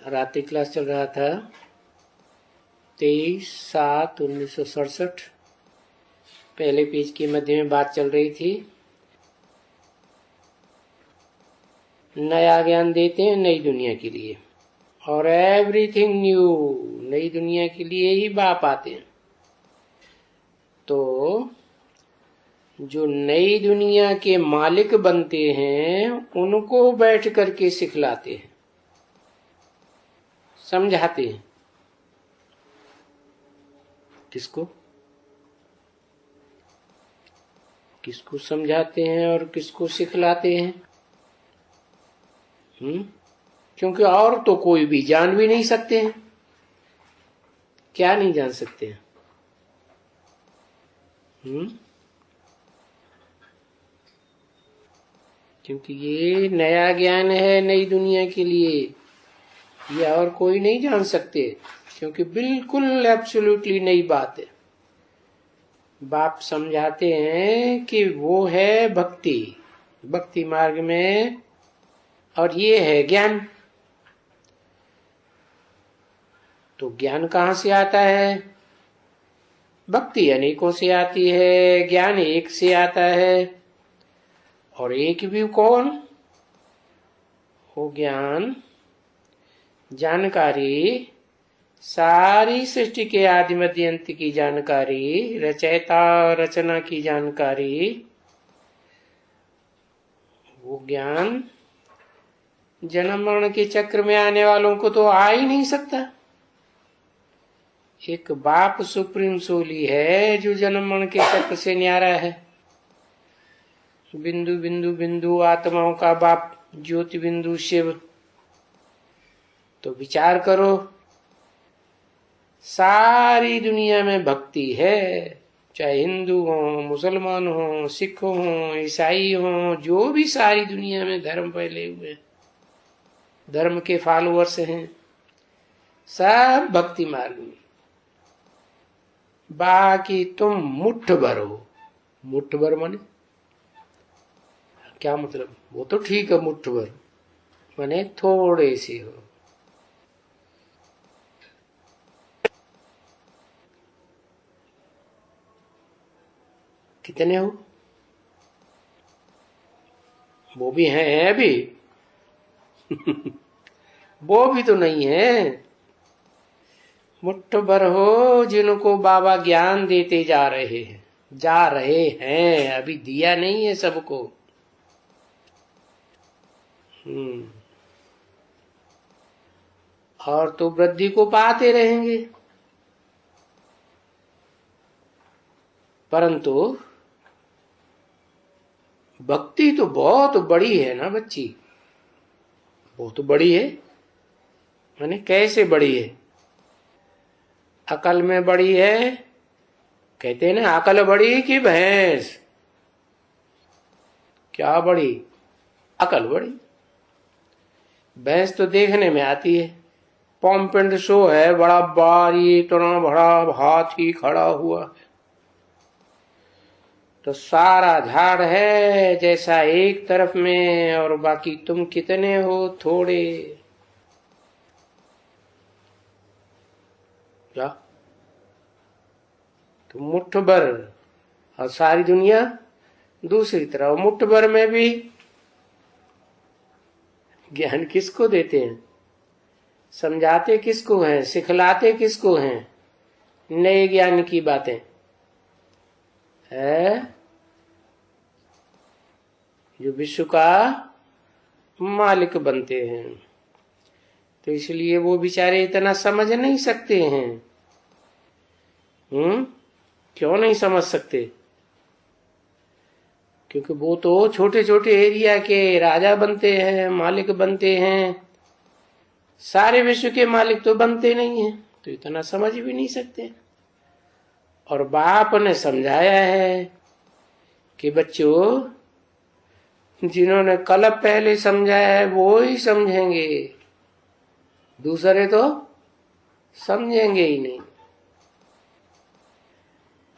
रात्रि क्लास चल रहा था 23/7/1967। पहले पेज के मध्य में बात चल रही थी। नया ज्ञान देते हैं नई दुनिया के लिए, और एवरीथिंग न्यू, नई दुनिया के लिए ही बाप आते हैं। तो जो नई दुनिया के मालिक बनते हैं उनको बैठ करके सिखलाते हैं, समझाते हैं। किसको किसको समझाते हैं और किसको सिखलाते हैं? क्योंकि और तो कोई भी जान भी नहीं सकते हैं। क्या नहीं जान सकते हैं? क्योंकि ये नया ज्ञान है नई दुनिया के लिए, ये और कोई नहीं जान सकते, क्योंकि बिल्कुल एब्सोल्युटली नई बात है। बाप समझाते हैं कि वो है भक्ति, भक्ति मार्ग में, और ये है ज्ञान। तो ज्ञान कहाँ से आता है? भक्ति अनेकों से आती है, ज्ञान एक से आता है। और एक भी कौन? वो ज्ञान, जानकारी, सारी सृष्टि के आदि मध्य अंत की जानकारी, रचयिता रचना की जानकारी, वो ज्ञान जन्म मरण के चक्र में आने वालों को तो आ ही नहीं सकता। एक बाप सुप्रीम सोली है जो जन्म मरण के चक्र से न्यारा है। बिंदु बिंदु बिंदु आत्माओं का बाप ज्योति बिंदु शिव। तो विचार करो, सारी दुनिया में भक्ति है, चाहे हिंदू हो, मुसलमान हो, सिख हो, ईसाई हो, जो भी सारी दुनिया में धर्म फैले हुए, धर्म के फॉलोअर्स हैं, सब भक्ति मार्ग में। बाकी तुम मुट्ठ भर हो। मुट्ठ भर माने क्या मतलब? वो तो ठीक है, मुट्ठ भर माने थोड़े से हो। कितने हो? वो भी हैं अभी वो भी तो नहीं है। मुट्ठ भर हो जिनको बाबा ज्ञान देते जा रहे हैं, अभी दिया नहीं है सबको। और तो वृद्धि को पाते रहेंगे, परंतु भक्ति तो बहुत बड़ी है ना बच्ची, बहुत बड़ी है। माने कैसे बड़ी है? अकल में बड़ी है। कहते हैं ना, अकल बड़ी कि भैंस? क्या बड़ी? अकल बड़ी। भैंस तो देखने में आती है, पॉम्पेंड शो है, बड़ा बारी इतना बड़ा हाथी खड़ा हुआ, तो सारा झाड़ है जैसा एक तरफ में, और बाकी तुम कितने हो? थोड़े। क्या? तो मुट्ठ भर, और सारी दुनिया दूसरी तरफ। मुट्ठ भर में भी ज्ञान किसको देते हैं? समझाते किसको हैं? सिखलाते किसको हैं? नए ज्ञान की बातें है जो विश्व का मालिक बनते हैं। तो इसलिए वो बेचारे इतना समझ नहीं सकते हैं। क्यों नहीं समझ सकते? क्योंकि वो तो छोटे छोटे एरिया के राजा बनते हैं, मालिक बनते हैं। सारे विश्व के मालिक तो बनते नहीं हैं, तो इतना समझ भी नहीं सकते। और बाप ने समझाया है कि बच्चों, जिन्होंने कल पहले समझाया है वो ही समझेंगे, दूसरे तो समझेंगे ही नहीं।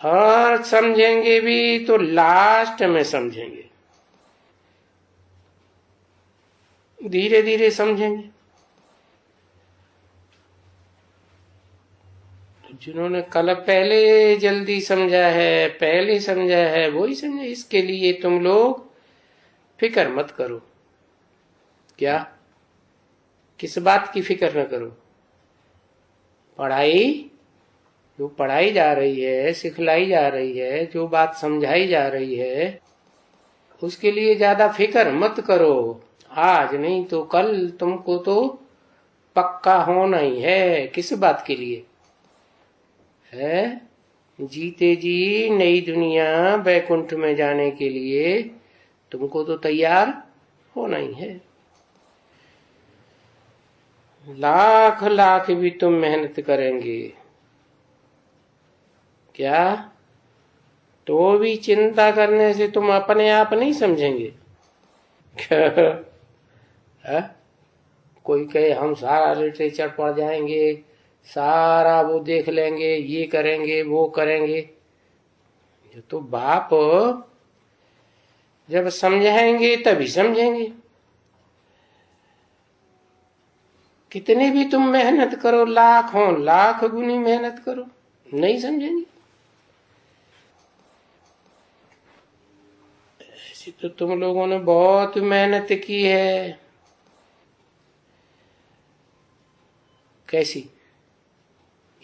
और समझेंगे भी तो लास्ट में समझेंगे, धीरे धीरे समझेंगे। जिन्होंने कल पहले जल्दी समझा है, पहले समझा है, वही समझे। इसके लिए तुम लोग फिक्र मत करो। क्या? किस बात की फिक्र न करो? पढ़ाई, जो पढ़ाई जा रही है, सिखलाई जा रही है, जो बात समझाई जा रही है, उसके लिए ज्यादा फिक्र मत करो। आज नहीं तो कल तुमको तो पक्का होना ही है। किस बात के लिए है? जीते जी नई दुनिया बैकुंठ में जाने के लिए तुमको तो तैयार होना ही है। लाख लाख भी तुम मेहनत करेंगे, क्या तो भी चिंता करने से तुम अपने आप नहीं समझेंगे। कोई कहे हम सारा लिटरेचर पढ़ जाएंगे, सारा वो देख लेंगे, ये करेंगे, वो करेंगे। ये तो बाप जब समझाएंगे तभी समझेंगे। कितनी भी तुम मेहनत करो, लाखों लाख गुनी मेहनत करो, नहीं समझेंगे। ऐसी तो तुम लोगों ने बहुत मेहनत की है। कैसी?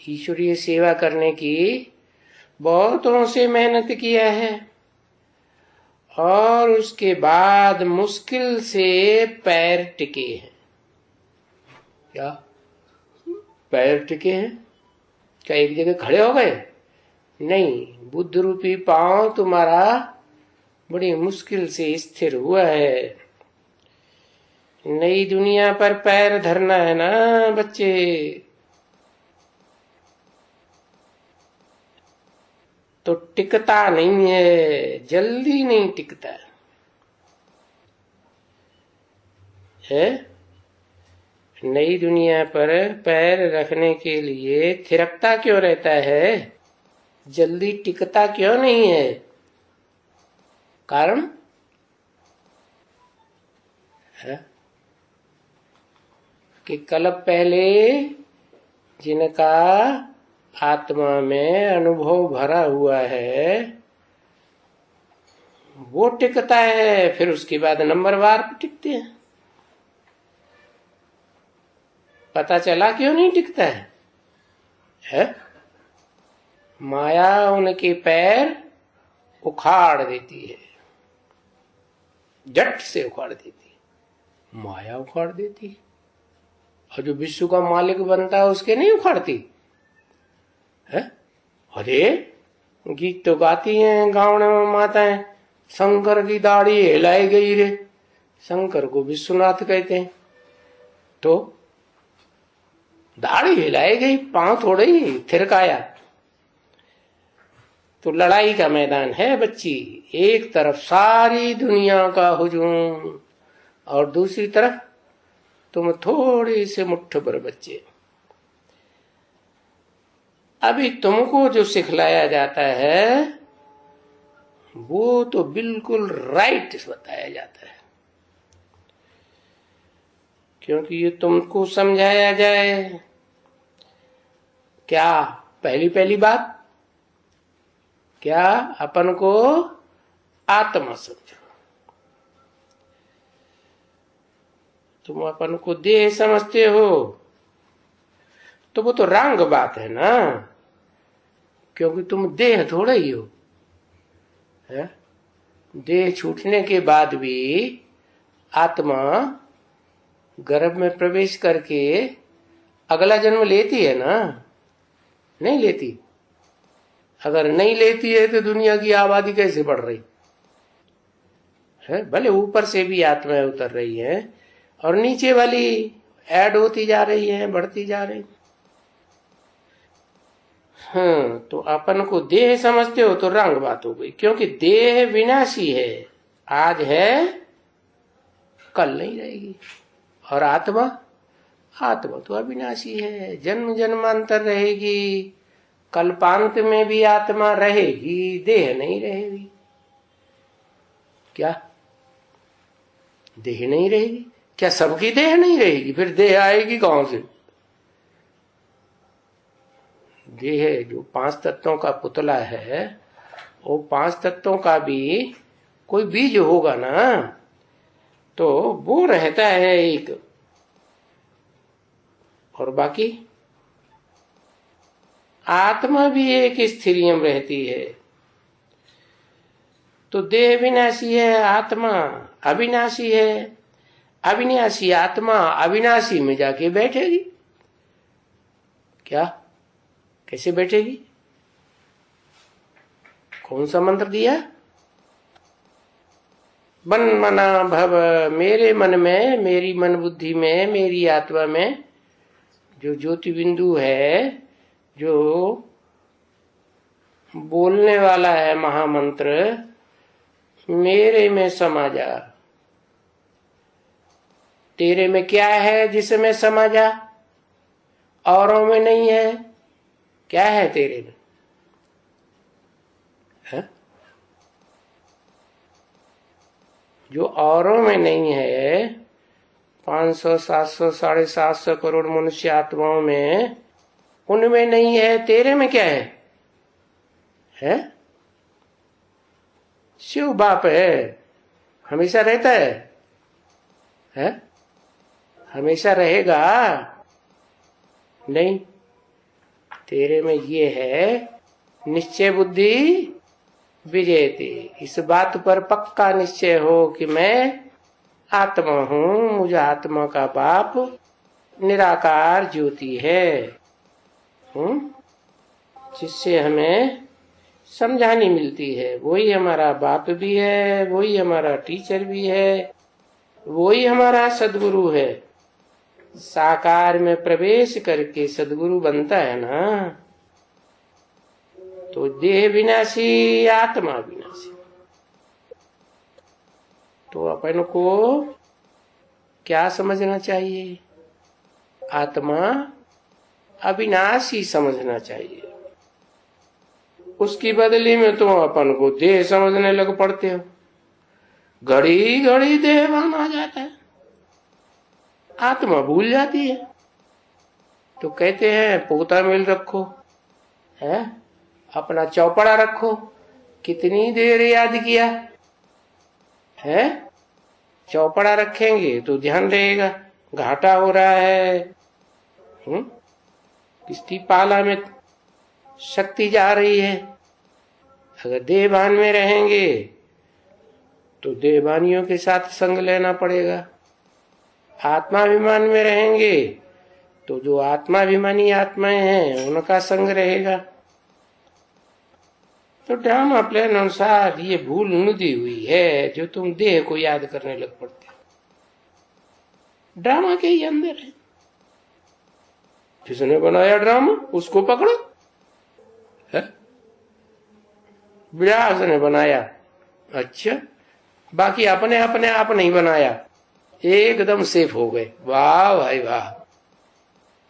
ईश्वरीय सेवा करने की बहुतों से मेहनत किया है, और उसके बाद मुश्किल से पैर टिके हैं। क्या पैर टिके हैं? क्या एक जगह खड़े हो गए? नहीं, बुद्ध रूपी पांव तुम्हारा बड़ी मुश्किल से स्थिर हुआ है। नई दुनिया पर पैर धरना है ना बच्चे। तो टिकता नहीं है, जल्दी नहीं टिकता है। नई दुनिया पर पैर रखने के लिए थिरकता क्यों रहता है? जल्दी टिकता क्यों नहीं है? कारण है कि कल पहले जिनका आत्मा में अनुभव भरा हुआ है वो टिकता है, फिर उसके बाद नंबरवार टिकते हैं। पता चला क्यों नहीं टिकता है? माया उनके पैर उखाड़ देती है, झट से उखाड़ देती है। माया उखाड़ देती है, और जो विश्व का मालिक बनता है उसके नहीं उखाड़ती है। अरे गीत तो गाती हैं गाँव में माताएं, शंकर की दाढ़ी हिलाई गई रे। शंकर को विश्वनाथ कहते हैं, तो दाढ़ी हिलाई गई, पांव थोड़े ही थिरकाया। तो लड़ाई का मैदान है बच्ची। एक तरफ सारी दुनिया का हुजूम, और दूसरी तरफ तुम थोड़े से मुट्ठ भर बच्चे। अभी तुमको जो सिखलाया जाता है वो तो बिल्कुल राइट बताया जाता है, क्योंकि ये तुमको समझाया जाए। क्या पहली पहली बात, क्या अपन को आत्मा समझो। तुम अपन को देह समझते हो तो वो तो रंग बात है ना, क्योंकि तुम देह थोड़े ही हो है? देह छूटने के बाद भी आत्मा गर्भ में प्रवेश करके अगला जन्म लेती है ना? नहीं लेती। अगर नहीं लेती है तो दुनिया की आबादी कैसे बढ़ रही है? भले ऊपर से भी आत्माएं उतर रही हैं और नीचे वाली ऐड होती जा रही है, बढ़ती जा रही। हाँ, तो अपन को देह समझते हो तो रंग बात हो गई, क्योंकि देह विनाशी है, आज है कल नहीं रहेगी। और आत्मा, आत्मा तो अविनाशी है, जन्म जन्मांतर रहेगी, कल्पांत में भी आत्मा रहेगी, देह नहीं रहेगी। क्या देह नहीं रहेगी? क्या सबकी देह नहीं रहेगी? फिर देह आएगी कहां से? देह जो 5 तत्वों का पुतला है, वो 5 तत्वों का भी कोई बीज होगा ना, तो वो रहता है एक, और बाकी आत्मा भी एक स्थिरियम रहती है। तो देह विनाशी है, आत्मा अविनाशी है। अविनाशी आत्मा अविनाशी में जाके बैठेगी क्या? कैसे बैठेगी? कौन सा मंत्र दिया? मन मना भव, मेरे मन में, मेरी मन बुद्धि में, मेरी आत्मा में जो ज्योति बिंदु है, जो बोलने वाला है महामंत्र, मेरे में समा जा। तेरे में क्या है जिसमें समा जा? औरों में नहीं है। क्या है तेरे में? है? जो औरों में नहीं है, 500, 700, 750 करोड़ मनुष्य आत्माओं में, उनमें नहीं है। तेरे में क्या है? है? शिव बाप है, हमेशा रहता है? हमेशा रहेगा नहीं। तेरे में ये है निश्चय बुद्धि विजयते। इस बात पर पक्का निश्चय हो कि मैं आत्मा हूं, मुझे आत्मा का बाप निराकार ज्योति है, जिससे हमें समझानी मिलती है। वही हमारा बाप भी है, वही हमारा टीचर भी है, वही हमारा सदगुरु है। साकार में प्रवेश करके सदगुरु बनता है ना, तो देह विनाशी, आत्मा विनाशी। तो अपन को क्या समझना चाहिए? आत्मा अविनाशी समझना चाहिए। उसकी बदली में तो अपन को देह समझने लग पड़ते हो। घड़ी घड़ी देहवान आ जाता है, आत्मा भूल जाती है। तो कहते हैं पोता मेल रखो, है अपना चौपड़ा रखो। कितनी देर याद किया है? चौपड़ा रखेंगे तो ध्यान रहेगा, घाटा हो रहा है। किसकी पाला में शक्ति जा रही है। अगर देहभान में रहेंगे तो देहभानियों के साथ संग लेना पड़ेगा। आत्माभिमान में रहेंगे तो जो आत्माभिमानी आत्माएं हैं उनका संग रहेगा। तो ड्रामा प्लान अनुसार ये भूल नुदी हुई है जो तुम देह को याद करने लग पड़ते हो। ड्रामा के ही अंदर है। जिसने बनाया ड्रामा उसको पकड़ो, है? व्यास ने बनाया, अच्छा, बाकी अपने अपने आप नहीं बनाया, एकदम सेफ हो गए। वाह भाई वाह,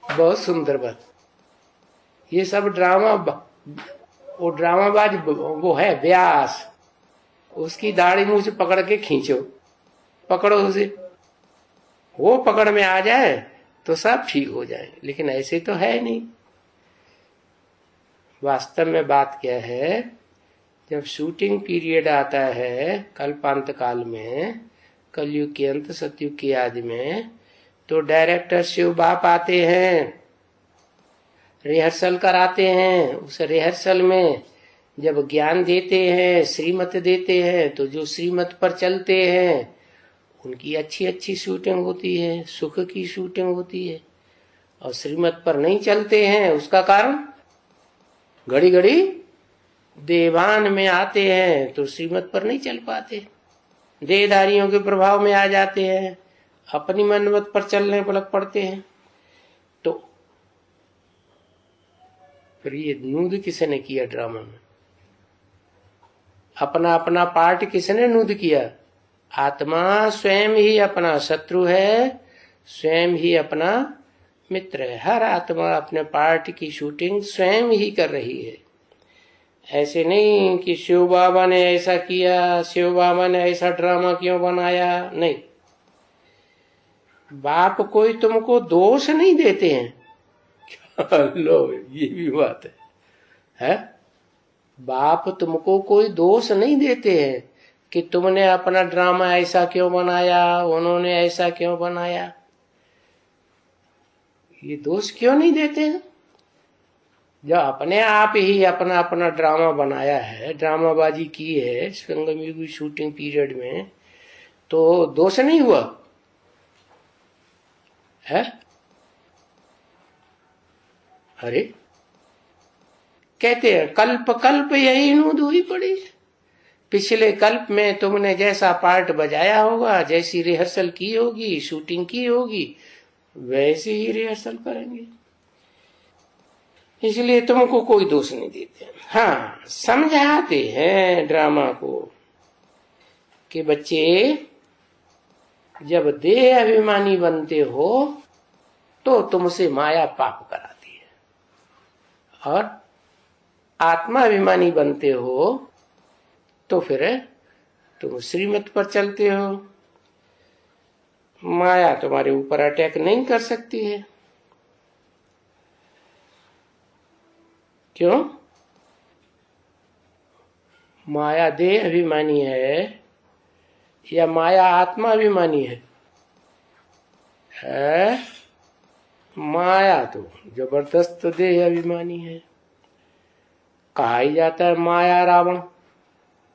बहुत सुंदर बात। ये सब ड्रामा, वो ड्रामाबाज वो है व्यास, उसकी दाढ़ी मुंह से पकड़ के खींचो, पकड़ो उसे, वो पकड़ में आ जाए तो सब ठीक हो जाए। लेकिन ऐसे तो है नहीं। वास्तव में बात क्या है, जब शूटिंग पीरियड आता है कल्पांत काल में, कलयुग के अंत सतयुग की आदि में, तो डायरेक्टर शिव बाप आते हैं, रिहर्सल कराते हैं। उस रिहर्सल में जब ज्ञान देते हैं, श्रीमत देते हैं, तो जो श्रीमत पर चलते हैं उनकी अच्छी अच्छी शूटिंग होती है, सुख की शूटिंग होती है। और श्रीमत पर नहीं चलते हैं, उसका कारण घड़ी घड़ी देवान में आते हैं तो श्रीमत पर नहीं चल पाते, देहधारियों के प्रभाव में आ जाते हैं, अपनी मनमत पर चलने लग पड़ते हैं। तो फिर ये नूद किसने किया ड्रामा में? अपना अपना पार्ट किसने नूद किया? आत्मा स्वयं ही अपना शत्रु है, स्वयं ही अपना मित्र है। हर आत्मा अपने पार्ट की शूटिंग स्वयं ही कर रही है। ऐसे नहीं कि शिव बाबा ने ऐसा किया, शिव बाबा ने ऐसा ड्रामा क्यों बनाया, नहीं। बाप कोई तुमको दोष नहीं देते हैं, लो, ये भी बात है? बाप तुमको कोई दोष नहीं देते हैं कि तुमने अपना ड्रामा ऐसा क्यों बनाया, उन्होंने ऐसा क्यों बनाया। ये दोष क्यों नहीं देते हैं? जब अपने आप ही अपना अपना ड्रामा बनाया है, ड्रामाबाजी की है संगम युग शूटिंग पीरियड में, तो दोष नहीं हुआ है? अरे कहते हैं कल्प कल्प यही नूद हुई पड़ी। पिछले कल्प में तुमने जैसा पार्ट बजाया होगा, जैसी रिहर्सल की होगी, शूटिंग की होगी, वैसे ही रिहर्सल करेंगे। इसलिए तुमको कोई दोष नहीं देते। हाँ, समझाते हैं ड्रामा को कि बच्चे जब देह अभिमानी बनते हो तो तुमसे माया पाप कराती है, और आत्मा अभिमानी बनते हो तो फिर तुम श्रीमत पर चलते हो। माया तुम्हारे ऊपर अटैक नहीं कर सकती है। क्यों? माया देह अभिमानी है या माया आत्मा अभिमानी है? माया तो जबरदस्त देह अभिमानी है। कहा ही जाता है माया रावण,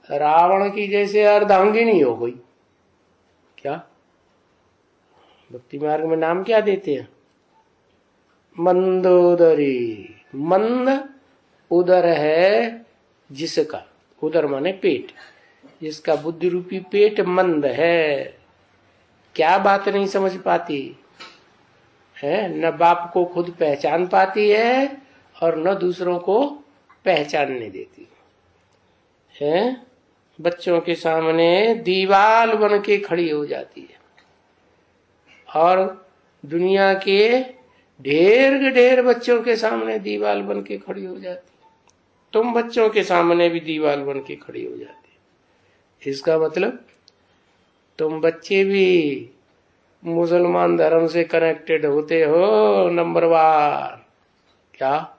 रावण की जैसे अर्धांगिनी हो गई। क्या भक्ति मार्ग में नाम क्या देते हैं? मंदोदरी। मंद उदर है जिसका, उदर माने पेट, जिसका बुद्धि रूपी पेट मंद है। क्या बात नहीं समझ पाती है, न बाप को खुद पहचान पाती है और न दूसरों को पहचानने देती है। बच्चों के सामने दीवाल बन के खड़ी हो जाती है और दुनिया के ढेर बच्चों के सामने दीवाल बन के खड़ी हो जाती। तुम बच्चों के सामने भी दीवाल बन के खड़ी हो जाती। इसका मतलब तुम बच्चे भी मुसलमान धर्म से कनेक्टेड होते हो नंबरवार। क्या?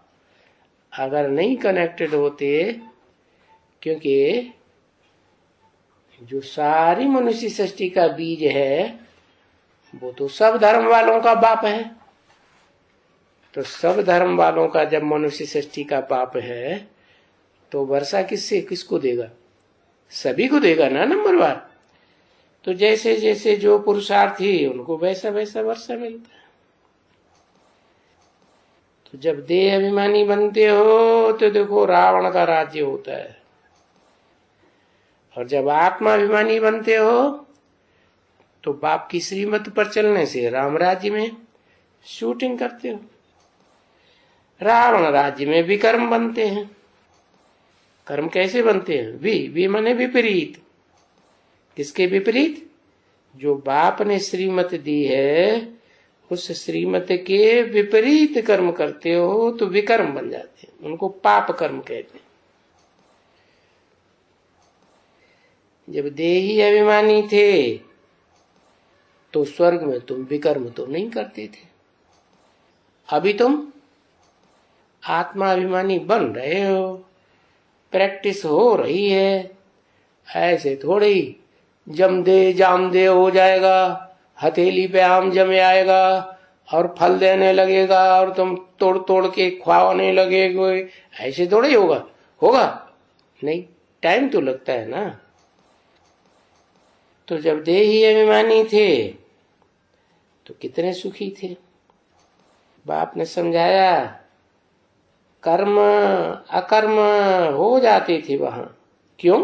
अगर नहीं कनेक्टेड होते, क्योंकि जो सारी मनुष्य सृष्टि का बीज है वो तो सब धर्म वालों का बाप है। तो सब धर्म वालों का जब मनुष्य सृष्टि का बाप है तो वर्षा किसको देगा? सभी को देगा ना नंबरवार। तो जैसे जैसे जो पुरुषार्थी उनको वैसा वैसा वर्षा मिलता है। तो जब देह अभिमानी बनते हो तो देखो रावण का राज्य होता है, और जब आत्मा अभिमानी बनते हो तो बाप की श्रीमत पर चलने से राम राज्य में शूटिंग करते हो। रावण राज्य में विकर्म बनते हैं। कर्म कैसे बनते हैं? वी माने विपरीत। किसके विपरीत? जो बाप ने श्रीमत दी है उस श्रीमत के विपरीत कर्म करते हो तो विकर्म बन जाते हैं। उनको पाप कर्म कहते हैं। जब देही अभिमानी थे तो स्वर्ग में तुम विकर्म तो नहीं करते थे। अभी तुम आत्मा अभिमानी बन रहे हो, प्रैक्टिस हो रही है। ऐसे थोड़ी जम दे जाम दे हो जाएगा, हथेली पे आम जमे आएगा और फल देने लगेगा और तुम तोड़ तोड़ के खाने लगेगे। ऐसे थोड़ी होगा नहीं, टाइम तो लगता है ना। तो जब देही अभिमानी थे तो कितने सुखी थे। बाप ने समझाया, कर्म अकर्म हो जाते थे वहां। क्यों?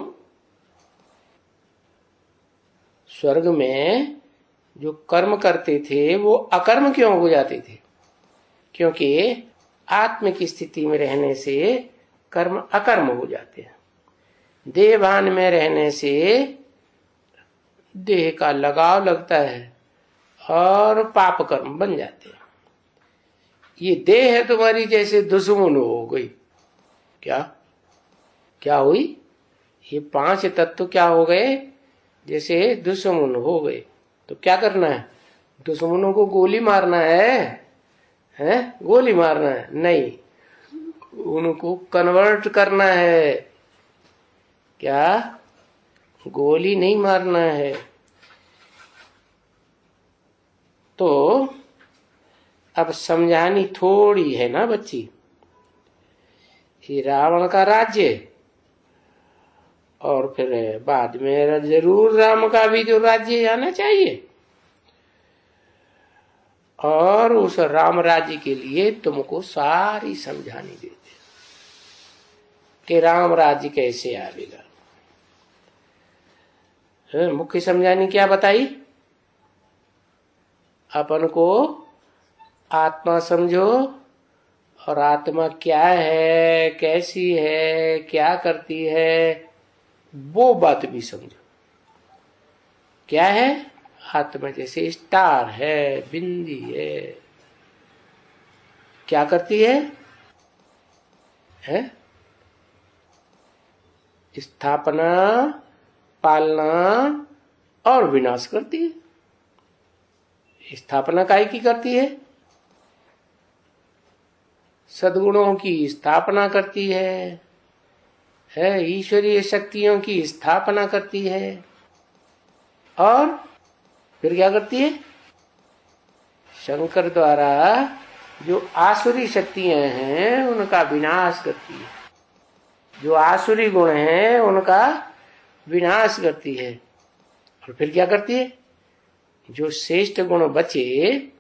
स्वर्ग में जो कर्म करते थे वो अकर्म क्यों हो जाते थे? क्योंकि आत्म की स्थिति में रहने से कर्म अकर्म हो जाते हैं। देहभान में रहने से देह का लगाव लगता है और पाप कर्म बन जाते हैं। ये देह है तुम्हारी जैसे दुश्मन हो गई। क्या हुई? ये 5 तत्व क्या हो गए? जैसे दुश्मन हो गए। तो क्या करना है? दुश्मनों को गोली मारना है, है गोली मारना है नहीं, उनको कन्वर्ट करना है। क्या? गोली नहीं मारना है। तो अब समझानी थोड़ी है ना बच्ची, ये रावण का राज्य, और फिर बाद में जरूर राम का भी जो राज्य आना चाहिए, और उस राम राज्य के लिए तुमको सारी समझानी देते कि राम राज्य कैसे आवेगा। मुख्य समझानी क्या बताई? अपन को आत्मा समझो, और आत्मा क्या है, कैसी है, क्या करती है, वो बात भी समझो। क्या है? आत्मा जैसे स्टार है, बिंदी है, क्या करती है? स्थापना, पालना और विनाश करती है। स्थापना काहे की करती है? सद्गुणों की स्थापना करती है, ईश्वरीय शक्तियों की स्थापना करती है, और फिर क्या करती है? शंकर द्वारा जो आसुरी शक्तियां हैं उनका विनाश करती है, जो आसुरी गुण हैं उनका विनाश करती है। और फिर क्या करती है? जो श्रेष्ठ गुण बचे,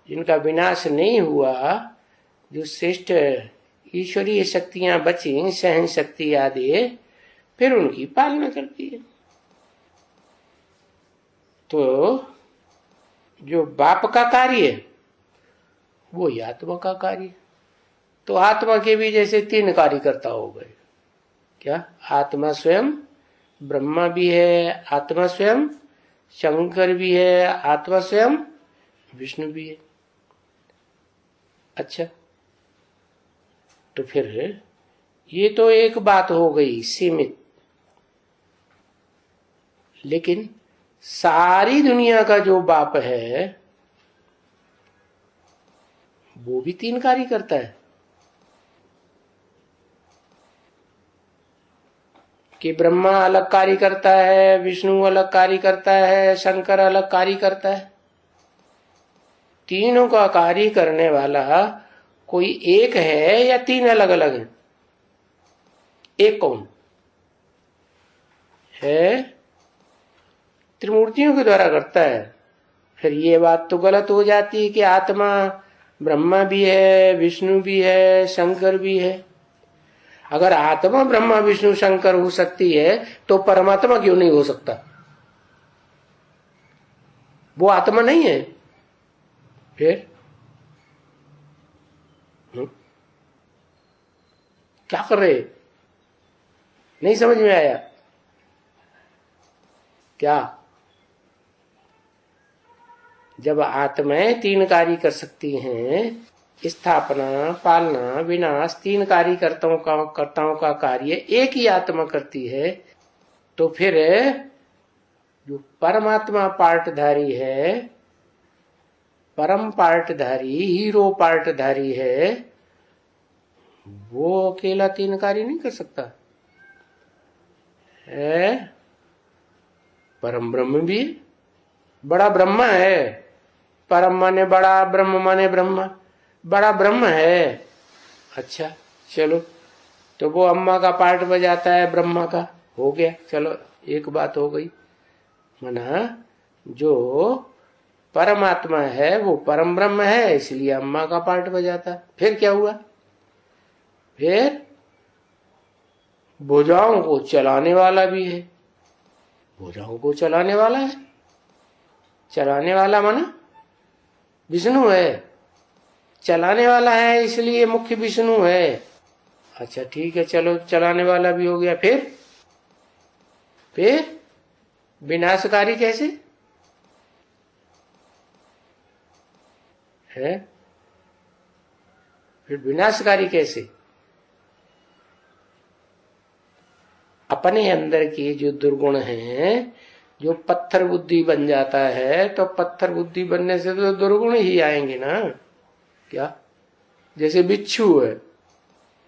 जिनका विनाश नहीं हुआ, जो श्रेष्ठ ईश्वरीय शक्तियां बची, सहन शक्ति आदि, फिर उनकी पालना करती है। तो जो बाप का कार्य वो ही आत्मा का कार्य। तो आत्मा के भी जैसे 3 कार्यकर्ता हो गए। क्या? आत्मा स्वयं ब्रह्मा भी है, आत्मा स्वयं शंकर भी है, आत्मा स्वयं विष्णु भी है। अच्छा, तो फिर ये तो एक बात हो गई सीमित, लेकिन सारी दुनिया का जो बाप है वो भी 3 कार्य करता है। कि ब्रह्मा अलग कार्य करता है, विष्णु अलग कार्य करता है, शंकर अलग कार्य करता है। तीनों का कार्य करने वाला कोई एक है या 3 अलग अलग है? एक कौन है? त्रिमूर्तियों के द्वारा करता है। फिर ये बात तो गलत हो जाती है कि आत्मा ब्रह्मा भी है, विष्णु भी है, शंकर भी है। अगर आत्मा ब्रह्मा विष्णु शंकर हो सकती है तो परमात्मा क्यों नहीं हो सकता? वो आत्मा नहीं है? फिर क्या कर रहे? नहीं समझ में आया क्या? जब आत्माएं 3 कार्य कर सकती हैं, स्थापना, पालना, विनाश, 3 कर्ताओं का कार्य एक ही आत्मा करती है, तो फिर जो परमात्मा पार्टधारी है, परम पार्टधारी, हीरो पार्टधारी है, वो अकेला 3 कार्य नहीं कर सकता है। परम ब्रह्म भी बड़ा ब्रह्म है। परम माने बड़ा, ब्रह्म माने ब्रह्म, बड़ा ब्रह्म है। अच्छा चलो, तो वो अम्मा का पार्ट बजाता है ब्रह्मा का, हो गया, चलो एक बात हो गई। मना जो परमात्मा है वो परम ब्रह्म है, इसलिए अम्मा का पार्ट बजाता। फिर क्या हुआ? फिर भुजाओं को चलाने वाला भी है। भुजाओं को चलाने वाला है, चलाने वाला माना विष्णु है। चलाने वाला है इसलिए मुख्य विष्णु है। अच्छा ठीक है, चलो चलाने वाला भी हो गया। फिर विनाशकारी कैसे है? फिर विनाशकारी कैसे? अपने अंदर के जो दुर्गुण हैं, जो पत्थर बुद्धि बन जाता है, तो पत्थर बुद्धि बनने से तो दुर्गुण ही आएंगे ना। क्या? जैसे बिच्छू है,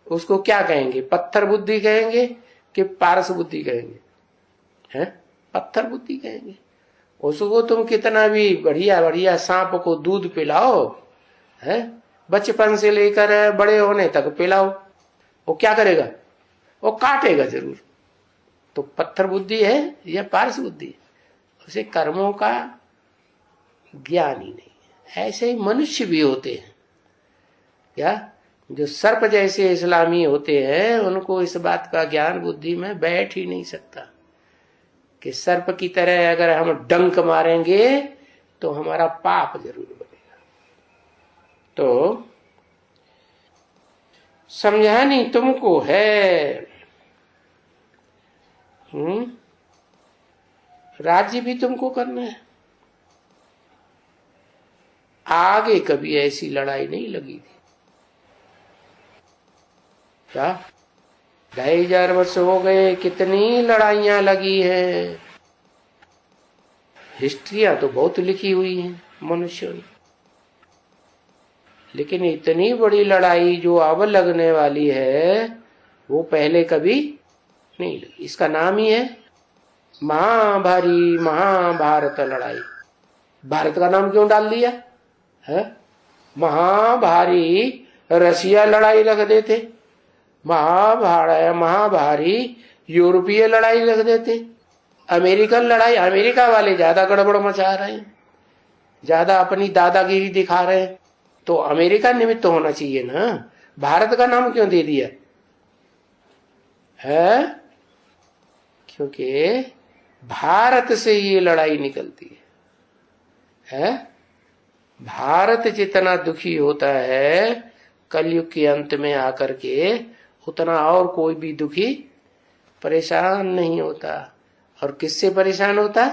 उसको क्या कहेंगे? पत्थर बुद्धि कहेंगे कि पारस बुद्धि कहेंगे? हैं? पत्थर बुद्धि कहेंगे। उसको तुम कितना भी बढ़िया बढ़िया सांप को दूध पिलाओ, है, बचपन से लेकर बड़े होने तक पिलाओ, वो क्या करेगा? वो काटेगा जरूर। तो पत्थर बुद्धि है या पारस बुद्धि है? उसे कर्मों का ज्ञान ही नहीं। ऐसे ही मनुष्य भी होते हैं क्या? जो सर्प जैसे इस्लामी होते हैं, उनको इस बात का ज्ञान बुद्धि में बैठ ही नहीं सकता कि सर्प की तरह अगर हम डंक मारेंगे तो हमारा पाप जरूर बनेगा। तो समझानी तुमको है। राज्य भी तुमको करना है। आगे कभी ऐसी लड़ाई नहीं लगी थी क्या? 2500 वर्ष हो गए, कितनी लड़ाइयां लगी हैं। हिस्ट्रियां तो बहुत लिखी हुई हैं मनुष्यों ने, लेकिन इतनी बड़ी लड़ाई जो अब लगने वाली है वो पहले कभी नहीं लगी। इसका नाम ही है महाभारी महाभारत लड़ाई। भारत का नाम क्यों डाल दिया है? महाभारी रसिया लड़ाई रख देते, महाभारी यूरोपीय लड़ाई रख देते, अमेरिकन लड़ाई। अमेरिका वाले ज्यादा गड़बड़ मचा रहे हैं, ज्यादा अपनी दादागिरी दिखा रहे हैं, तो अमेरिका निमित्त होना चाहिए ना। भारत का नाम क्यों दे दिया है? क्योंकि भारत से ये लड़ाई निकलती है। भारत जितना दुखी होता है कलयुग के अंत में आकर के, उतना और कोई भी दुखी परेशान नहीं होता। और किससे परेशान होता?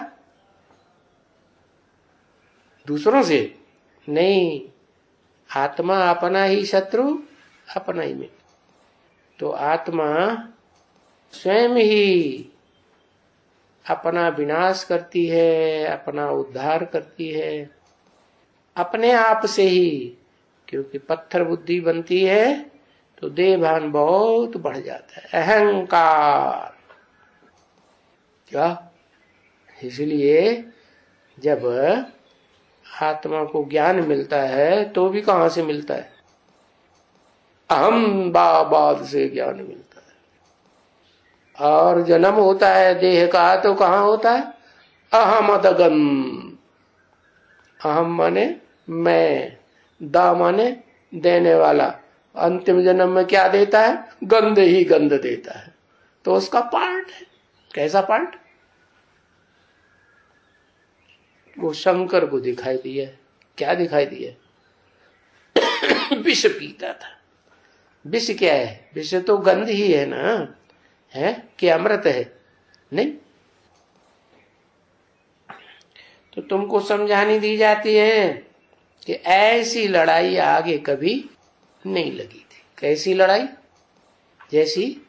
दूसरों से नहीं। आत्मा अपना ही शत्रु अपना ही मित्र। तो आत्मा स्वयं ही अपना विनाश करती है, अपना उद्धार करती है अपने आप से ही। क्योंकि पत्थर बुद्धि बनती है तो देह भान बहुत बढ़ जाता है, अहंकार। क्या? इसलिए जब आत्मा को ज्ञान मिलता है तो भी कहां से मिलता है? अहम बाद से ज्ञान मिलता है। और जन्म होता है देह का तो कहां होता है? अहमदगन। अहम माने मैं, दा माने देने वाला। अंतिम जन्म में क्या देता है? गंध ही गंध देता है। तो उसका पार्ट है। कैसा पार्ट? वो शंकर को दिखाई दिया। क्या दिखाई दिया? विष पीता था। विष क्या है? विष तो गंध ही है ना, है कि अमृत है? नहीं। तो तुमको समझानी दी जाती है कि ऐसी लड़ाई आगे कभी नहीं लगी थी। कैसी लड़ाई? जैसी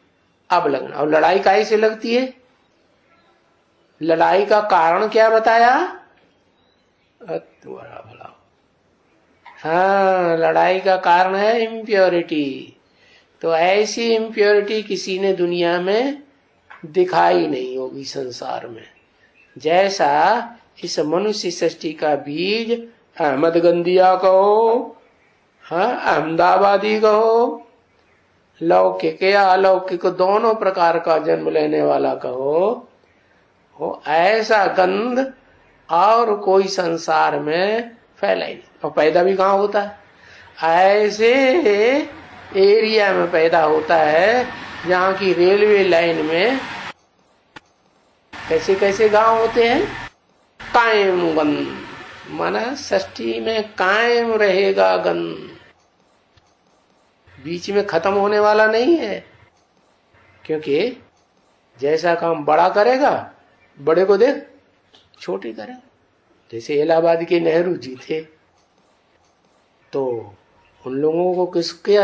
अब लगना। और लड़ाई काहे से लगती है? लड़ाई का कारण क्या बताया? तुम्हारा भला। हाँ, लड़ाई का कारण है इम्प्योरिटी। तो ऐसी इम्प्योरिटी किसी ने दुनिया में दिखाई नहीं होगी संसार में, जैसा इस मनुष्य सृष्टि का बीज अहमदगंदिया कहो, हाँ, अहमदाबादी कहो, लौकिक या अलौकिक दोनों प्रकार का जन्म लेने वाला कहो, वो ऐसा गंध और कोई संसार में फैला ही नहीं। और पैदा भी कहाँ होता है? ऐसे एरिया में पैदा होता है जहाँ की रेलवे लाइन में कैसे कैसे गांव होते हैं। कायम गंध माना सृष्टि में कायम रहेगा गंध, बीच में खत्म होने वाला नहीं है। क्योंकि जैसा काम बड़ा करेगा, बड़े को देख छोटे करेगा। जैसे इलाहाबाद के नेहरू जी थे, तो उन लोगों को किसके,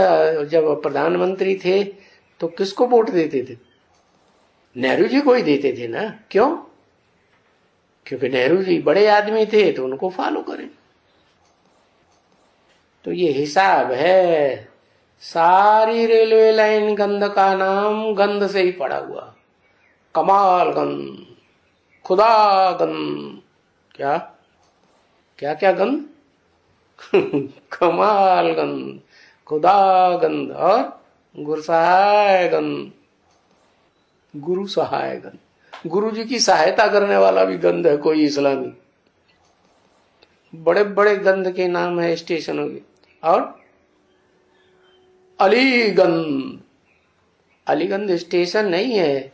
जब प्रधानमंत्री थे तो किसको वोट देते थे? नेहरू जी को ही देते थे ना। क्यों? क्योंकि नेहरू जी बड़े आदमी थे तो उनको फॉलो करें। तो ये हिसाब है। सारी रेलवे लाइन गंध का नाम गंध से ही पड़ा हुआ। कमाल गंध, खुदा गंध, क्या क्या क्या गंध कमाल गंध, खुदा गंध और गुरु सहाय गंध। गुरु सहाय गंध, गुरु जी की सहायता करने वाला भी गंध है कोई इस्लामी। बड़े बड़े गंध के नाम है स्टेशनों के। और अलीगंज, अलीगंज स्टेशन नहीं है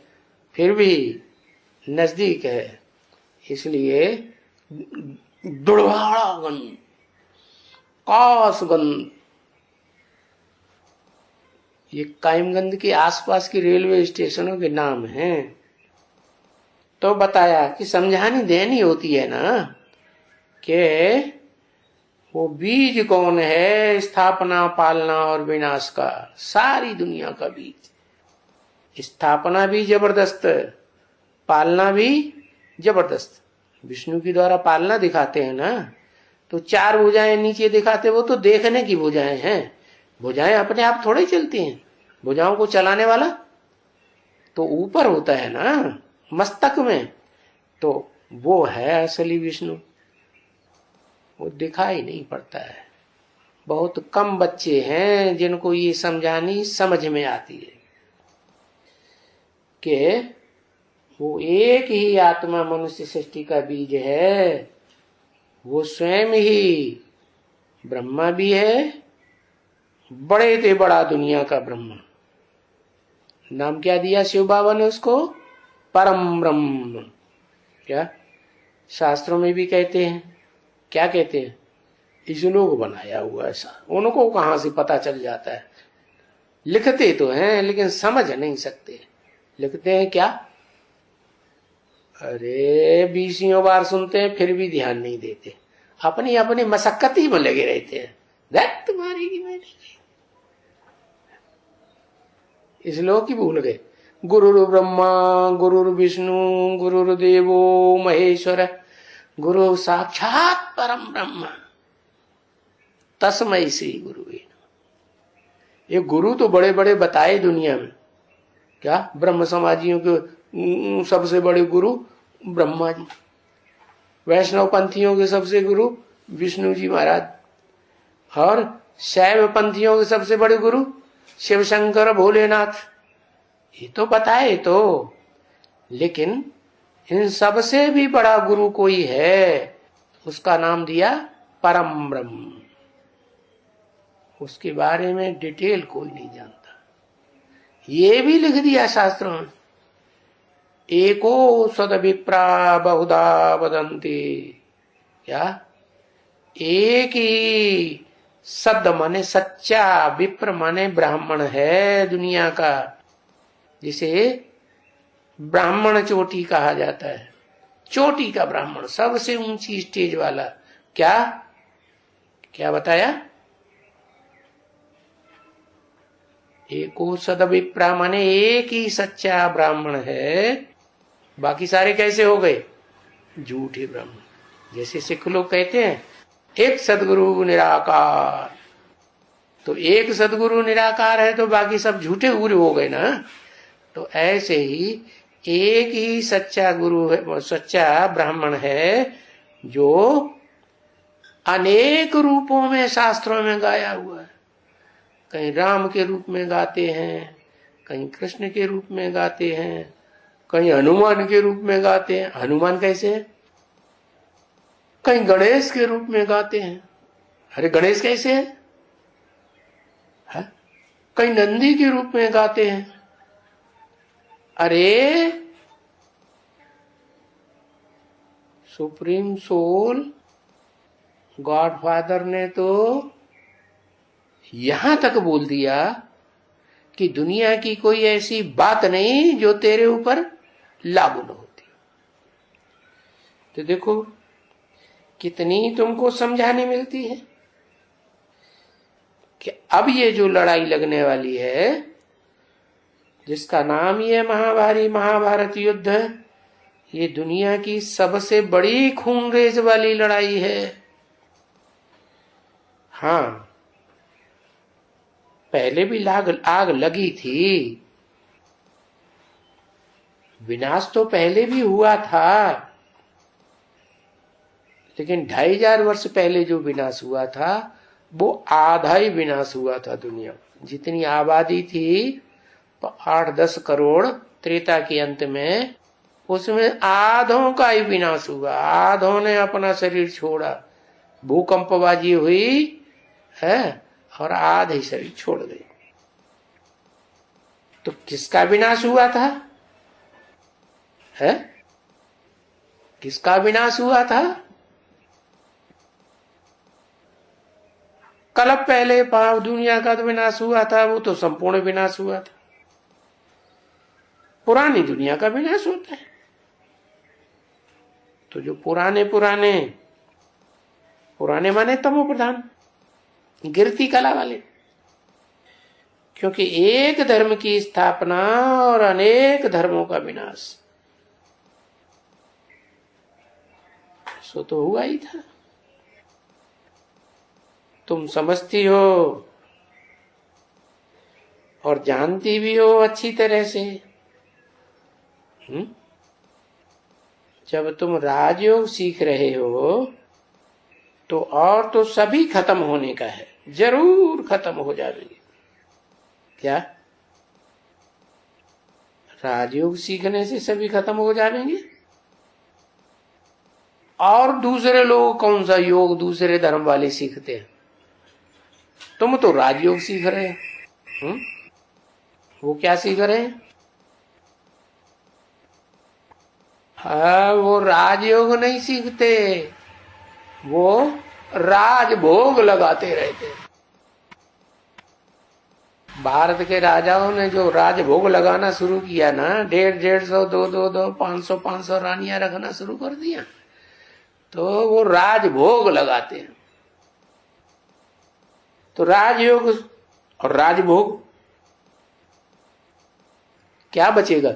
फिर भी नजदीक है, इसलिए दुड़वाड़ागंज, कासगंज, ये कायमगंज के आसपास के रेलवे स्टेशनों के नाम हैं। तो बताया कि समझानी देनी होती है ना कि वो बीज कौन है स्थापना, पालना और विनाश का, सारी दुनिया का बीज। स्थापना भी जबरदस्त, पालना भी जबरदस्त। विष्णु के द्वारा पालना दिखाते हैं ना, तो चार भुजाएं नीचे दिखाते, वो तो देखने की भुजाएं हैं। भुजाएं अपने आप थोड़े चलती हैं, भुजाओं को चलाने वाला तो ऊपर होता है ना, मस्तक में, तो वो है असली विष्णु। वो दिखाई नहीं पड़ता है। बहुत कम बच्चे हैं जिनको ये समझानी समझ में आती है कि वो एक ही आत्मा मनुष्य सृष्टि का बीज है, वो स्वयं ही ब्रह्मा भी है, बड़े से बड़ा दुनिया का ब्रह्मा। नाम क्या दिया शिव बाबा ने उसको? परम ब्रह्म। क्या शास्त्रों में भी कहते हैं, क्या कहते हैं? इसलिए को बनाया हुआ ऐसा, उनको कहां से पता चल जाता है? लिखते तो हैं लेकिन समझ नहीं सकते। लिखते हैं क्या? अरे 20 बार सुनते हैं फिर भी ध्यान नहीं देते, अपनी अपनी मशक्कत ही में लगे रहते हैं। देख तुम्हारी की मैंने इस लोग की भूल गए। गुरुर् ब्रह्मा गुरुर् विष्णु गुरुर्देवो महेश्वर गुरु साक्षात परम ब्रह्म तस्मै श्री गुरुवे नमः। ये गुरु तो बड़े बड़े बताए दुनिया में, क्या ब्रह्म समाजियों के सबसे बड़े गुरु ब्रह्मा जी, वैष्णव पंथियों के सबसे गुरु विष्णु जी महाराज, और शैव पंथियों के सबसे बड़े गुरु शिव शंकर भोलेनाथ। ये तो बताए तो, लेकिन इन सबसे भी बड़ा गुरु कोई है, उसका नाम दिया परम ब्रह्म। उसके बारे में डिटेल कोई नहीं जानता। ये भी लिख दिया शास्त्रों में, एको सद विप्रा बहुधा वदन्ति। क्या? एक ही सद माने सच्चा, विप्र माने ब्राह्मण है दुनिया का, जिसे ब्राह्मण चोटी कहा जाता है। चोटी का ब्राह्मण, सबसे ऊंची स्टेज वाला। क्या क्या बताया? एको सद विप्रा माने एक ही सच्चा ब्राह्मण है, बाकी सारे कैसे हो गए? झूठे ब्राह्मण। जैसे सिख लोग कहते हैं एक सदगुरु निराकार, तो एक सदगुरु निराकार है तो बाकी सब झूठे गुरु हो गए ना। तो ऐसे ही एक ही सच्चा गुरु है, सच्चा ब्राह्मण है, जो अनेक रूपों में शास्त्रों में गाया हुआ है। कहीं राम के रूप में गाते हैं, कहीं कृष्ण के रूप में गाते हैं, कहीं हनुमान के रूप में गाते हैं। हनुमान कैसे है? कहीं गणेश के रूप में गाते हैं। अरे गणेश कैसे है? कहीं नंदी के रूप में गाते हैं। अरे सुप्रीम सोल गॉडफादर ने तो यहां तक बोल दिया कि दुनिया की कोई ऐसी बात नहीं जो तेरे ऊपर लागू न होती। तो देखो कितनी तुमको समझाने मिलती है कि अब ये जो लड़ाई लगने वाली है, जिसका नाम ही है महाभारत युद्ध, ये दुनिया की सबसे बड़ी खूनरेज वाली लड़ाई है। हाँ, पहले भी आग लगी थी, विनाश तो पहले भी हुआ था, लेकिन 2500 वर्ष पहले जो विनाश हुआ था वो आधा ही विनाश हुआ था। दुनिया जितनी आबादी थी 8-10 करोड़ त्रेता के अंत में, उसमें आधों का ही विनाश हुआ। आधों ने अपना शरीर छोड़ा, भूकंपबाजी हुई है और आधे शरीर छोड़ गए। तो किसका विनाश हुआ था? है किसका विनाश हुआ था? कल पहले दुनिया का तो विनाश हुआ था, वो तो संपूर्ण विनाश हुआ था। पुरानी दुनिया का विनाश होता है। तो जो पुराने माने तमो प्रधान, गिरती कला वाले, क्योंकि एक धर्म की स्थापना और अनेक धर्मों का विनाश सो तो हुआ ही था। तुम समझती हो और जानती भी हो अच्छी तरह से। जब तुम राजयोग सीख रहे हो तो और तो सभी खत्म होने का है, जरूर खत्म हो जाएंगे। क्या राजयोग सीखने से सभी खत्म हो जाएंगे? और दूसरे लोग कौन सा योग दूसरे धर्म वाले सीखते हैं? तुम तो राजयोग सीख रहे हैं। वो क्या सीख रहे हैं? हाँ, वो राजयोग नहीं सीखते, वो राजभोग लगाते रहते। भारत के राजाओं ने जो राजभोग लगाना शुरू किया ना, 150-150, 200-200, 500-500 रानियां रखना शुरू कर दिया, तो वो राजभोग लगाते हैं। तो राजयोग और राजभोग क्या बचेगा?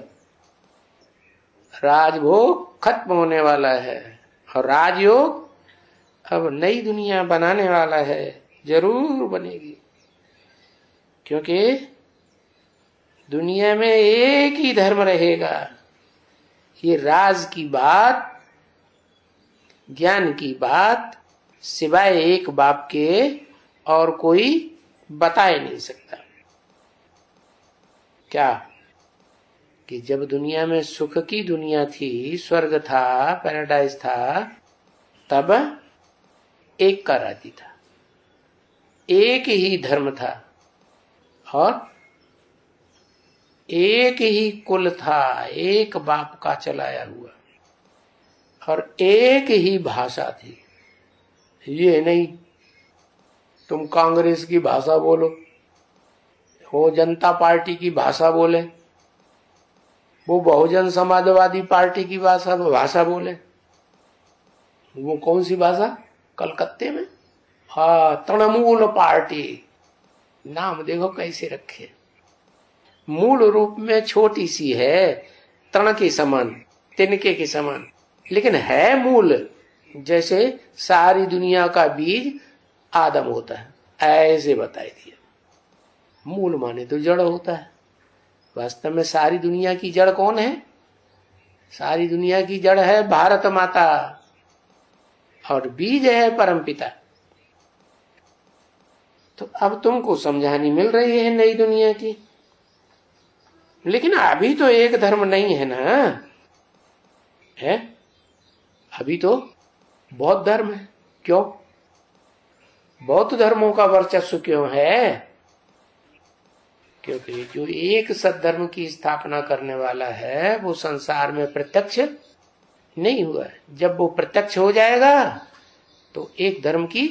राजभोग खत्म होने वाला है और राजयोग अब नई दुनिया बनाने वाला है, जरूर बनेगी। क्योंकि दुनिया में एक ही धर्म रहेगा। ये राज की बात, ज्ञान की बात सिवाय एक बाप के और कोई बता ही नहीं सकता। क्या कि जब दुनिया में सुख की दुनिया थी, स्वर्ग था, पैराडाइज था, तब एक का राज्य था, एक ही धर्म था और एक ही कुल था, एक बाप का चलाया हुआ, और एक ही भाषा थी। ये नहीं तुम कांग्रेस की भाषा बोलो, वो जनता पार्टी की भाषा बोले, वो बहुजन समाजवादी पार्टी की भाषा बोले। वो कौन सी भाषा? कलकत्ते में हाँ, तृणमूल पार्टी, नाम देखो कैसे रखे। मूल रूप में छोटी सी है, तृण के समान, तिनके के समान, लेकिन है मूल। जैसे सारी दुनिया का बीज आदम होता है, ऐसे बताई दिया। मूल माने तो जड़ होता है। वास्तव में सारी दुनिया की जड़ कौन है? सारी दुनिया की जड़ है भारत माता और बीज है परमपिता। तो अब तुमको समझानी मिल रही है नई दुनिया की, लेकिन अभी तो एक धर्म नहीं है ना, है? अभी तो बौद्ध धर्म है। क्यों बौद्ध धर्मों का वर्चस्व क्यों है? क्योंकि जो एक सद्धर्म की स्थापना करने वाला है वो संसार में प्रत्यक्ष नहीं हुआ है। जब वो प्रत्यक्ष हो जाएगा तो एक धर्म की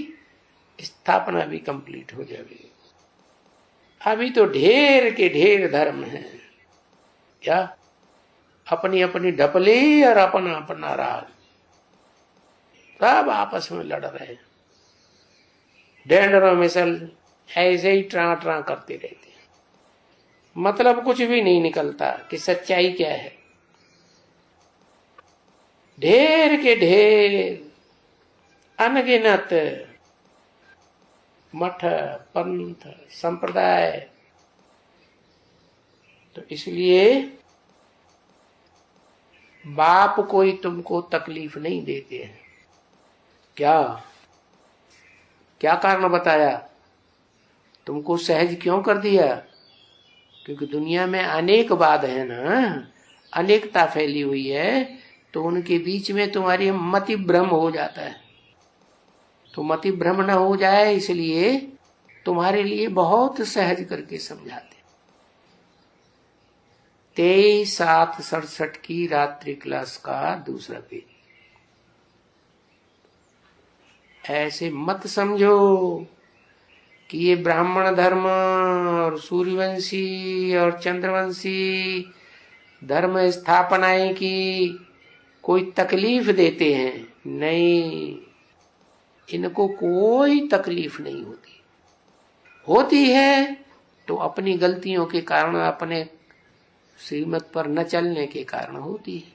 स्थापना भी कंप्लीट हो जाएगी। अभी तो ढेर के ढेर धर्म हैं, क्या अपनी अपनी ढपली और अपना अपना राग, सब आपस में लड़ रहे हैं, डेंडरों में सल ऐसे ही ट्रा ट्रा करते रहते हैं। मतलब कुछ भी नहीं निकलता कि सच्चाई क्या है। ढेर के ढेर, अनगिनत मठ, पंथ, संप्रदाय। तो इसलिए बाप कोई तुमको तकलीफ नहीं देते हैं। क्या क्या कारण बताया? तुमको सहज क्यों कर दिया? क्योंकि दुनिया में अनेकवाद है ना, अनेकता फैली हुई है, तो उनके बीच में तुम्हारी मति भ्रम हो जाता है। तो मति भ्रम न हो जाए इसलिए तुम्हारे लिए बहुत सहज करके समझाते। 23/7/67 की रात्रि क्लास का दूसरा पेज। ऐसे मत समझो कि ये ब्राह्मण धर्म और सूर्यवंशी और चंद्रवंशी धर्म स्थापनाएं की कोई तकलीफ देते हैं। नहीं, इनको कोई तकलीफ नहीं होती। होती है तो अपनी गलतियों के कारण, अपने श्रीमत पर न चलने के कारण होती है।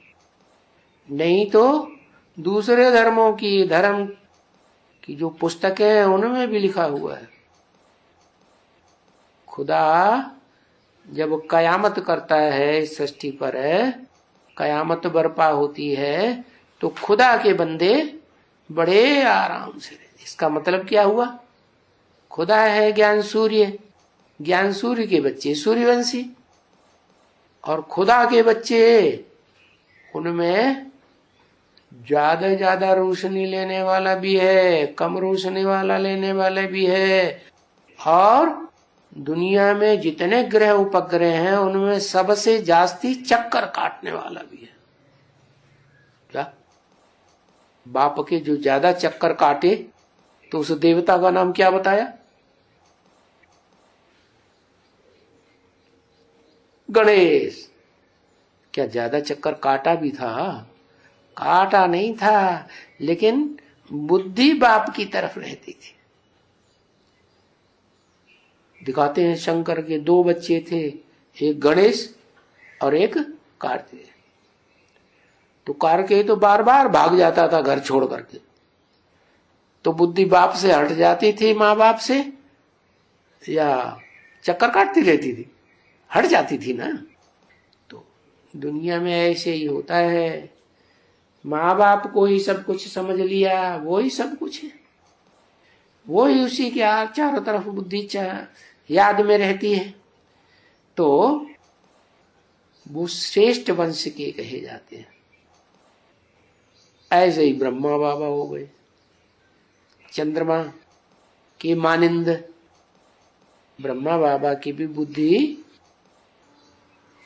नहीं तो दूसरे धर्मों की, धर्म की जो पुस्तकें हैं उनमें भी लिखा हुआ है, खुदा जब कयामत करता है इस सृष्टि पर, कयामत बर्पा होती है, तो खुदा के बंदे बड़े आराम से रहते। इसका मतलब क्या हुआ? खुदा है ज्ञान सूर्य, ज्ञान सूर्य के बच्चे सूर्यवंशी, और खुदा के बच्चे उनमें ज्यादा रोशनी लेने वाला भी है, कम रोशनी वाला लेने वाला भी है, और दुनिया में जितने ग्रह उपग्रह हैं उनमें सबसे जास्ती चक्कर काटने वाला भी है। क्या बाप के जो ज्यादा चक्कर काटे तो उस देवता का नाम क्या बताया? गणेश। क्या ज्यादा चक्कर काटा भी था? काटा नहीं था, लेकिन बुद्धि बाप की तरफ रहती थी। दिखाते हैं शंकर के 2 बच्चे थे, एक गणेश और एक कार्तिकेय। तो कार्तिकेय तो बार बार भाग जाता था घर छोड़ करके, तो बुद्धि बाप से हट जाती थी, माँ बाप से, या चक्कर काटती रहती थी? हट जाती थी ना। तो दुनिया में ऐसे ही होता है, माँ बाप को ही सब कुछ समझ लिया, वो ही सब कुछ है, वो ही उसी के चारों तरफ बुद्धि याद में रहती है, तो वो श्रेष्ठ वंश के कहे जाते हैं। ऐसे ही ब्रह्मा बाबा हो गए, चंद्रमा के मानिंद ब्रह्मा बाबा की भी बुद्धि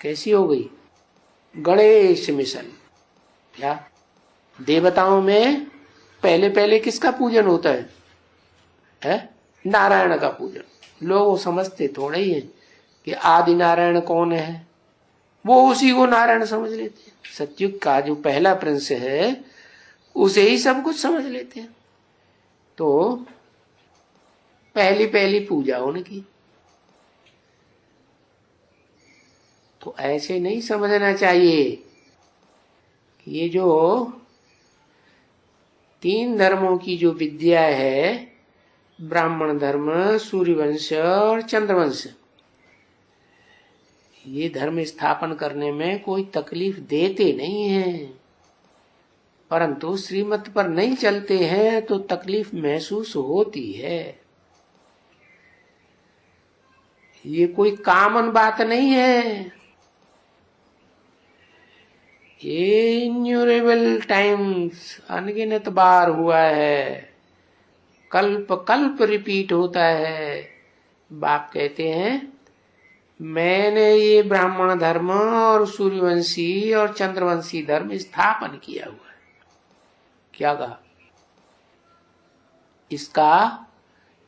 कैसी हो गई? गणेश मिशन। क्या देवताओं में पहले पहले किसका पूजन होता है? नारायण का पूजन। लोग समझते थोड़े ही है कि आदि नारायण कौन है, वो उसी को नारायण समझ लेते हैं। सतयुग का जो पहला प्रिंस है उसे ही सब कुछ समझ लेते हैं। तो पहली पहली पूजा उनकी। तो ऐसे नहीं समझना चाहिए कि ये जो 3 धर्मों की जो विद्या है, ब्राह्मण धर्म, सूर्यवंश और चंद्रवंश, ये धर्म स्थापन करने में कोई तकलीफ देते नहीं है, परंतु श्रीमत पर नहीं चलते हैं तो तकलीफ महसूस होती है। ये कोई कॉमन बात नहीं है। ये इन्यूरेबल टाइम्स, अनगिनत बार हुआ है, कल्प कल्प रिपीट होता है। बाप कहते हैं मैंने ये ब्राह्मण धर्म और सूर्यवंशी और चंद्रवंशी धर्म स्थापन किया हुआ है। क्या कहा? इसका